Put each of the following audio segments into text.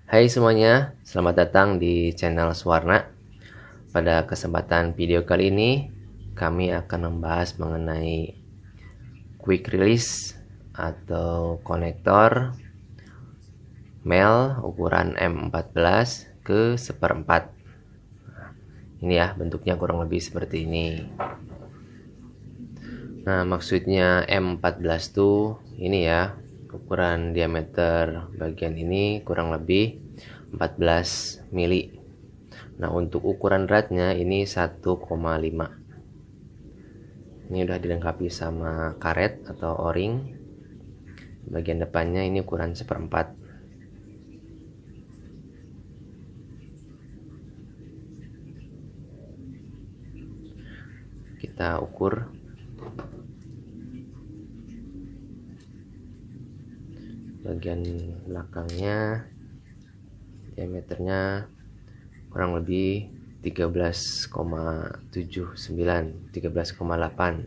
Hai semuanya, selamat datang di channel Swarna. Pada kesempatan video kali ini, kami akan membahas mengenai quick release atau konektor mel ukuran M14 ke 1/4. Ini ya, bentuknya kurang lebih seperti ini. Nah, maksudnya M14 tuh ini ya, ukuran diameter bagian ini kurang lebih 14 mili. Nah, untuk ukuran ratnya ini 1,5. Ini udah dilengkapi sama karet atau o-ring. Bagian depannya ini ukuran 1/4. Kita ukur. Bagian belakangnya diameternya kurang lebih 13,79, 13,8.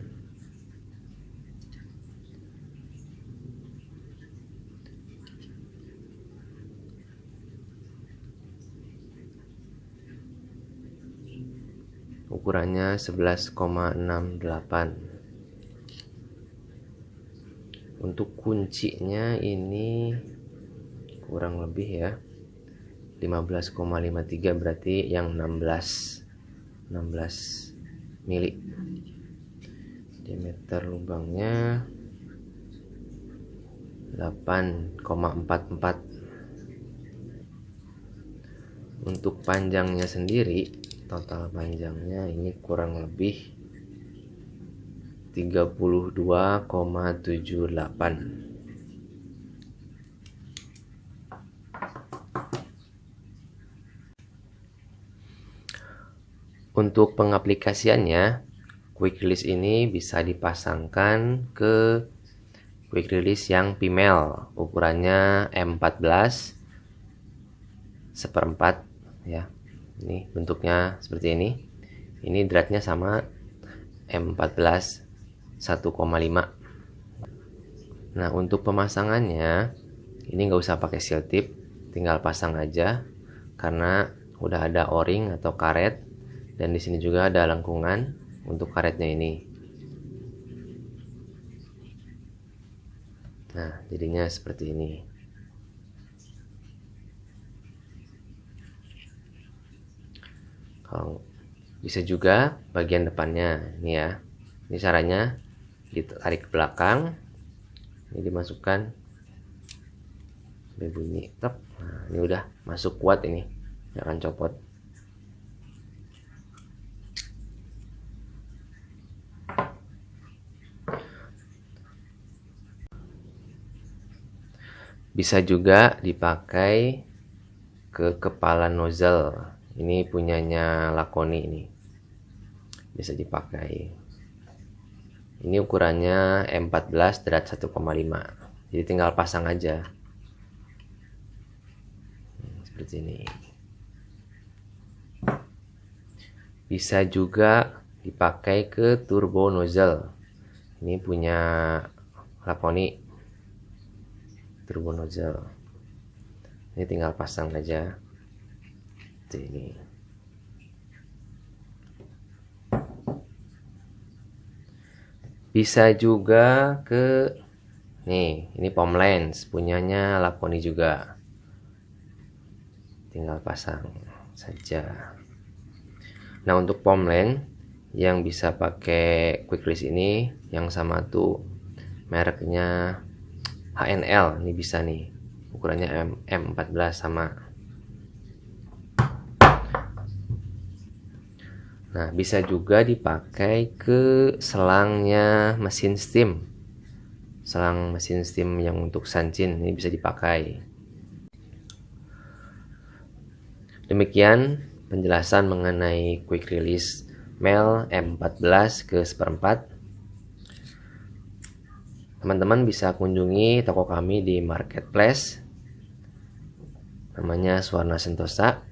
Ukurannya 11,68. Untuk kuncinya ini kurang lebih ya 15,53, berarti yang 16 mili. Diameter lubangnya 8,44. Untuk panjangnya sendiri, total panjangnya ini kurang lebih 32,78. Untuk pengaplikasiannya, quick release ini bisa dipasangkan ke quick release yang female, ukurannya M14 1/4 ya. Ini bentuknya seperti ini. Ini dratnya sama M14 1,5. Nah, untuk pemasangannya ini nggak usah pakai seal tip, tinggal pasang aja karena udah ada o-ring atau karet, dan di sini juga ada lengkungan untuk karetnya ini. Nah, jadinya seperti ini. Kalau bisa juga bagian depannya ini ya. Ini caranya, ditarik ke belakang, ini dimasukkan, bunyi tep. Nah, ini udah masuk kuat, ini jangan copot. Bisa juga dipakai ke kepala nozzle. Ini punyanya Lakoni, ini bisa dipakai. Ini ukurannya M14 drat 1,5. Jadi tinggal pasang aja. Seperti ini. Bisa juga dipakai ke turbo nozzle. Ini punya Lakoni turbo nozzle. Ini tinggal pasang aja. Seperti ini. Bisa juga ke ini pom lens punyanya Lakoni juga. Tinggal pasang saja. Nah, untuk pom lens yang bisa pakai quick release ini yang sama tuh mereknya HNL. Ini bisa nih, ukurannya M14 sama. Nah, bisa juga dipakai ke selangnya mesin steam. Selang mesin steam yang untuk sanchin ini bisa dipakai. Demikian penjelasan mengenai quick release mel M14 ke 1/4. Teman-teman bisa kunjungi toko kami di marketplace, namanya Swarna Sentosa.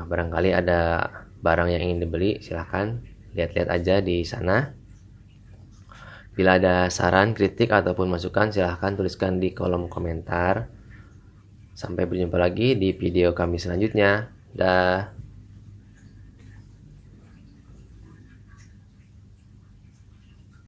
Barangkali ada barang yang ingin dibeli, silahkan lihat-lihat aja di sana. Bila ada saran, kritik, ataupun masukan, silahkan tuliskan di kolom komentar. Sampai berjumpa lagi di video kami selanjutnya. Dah.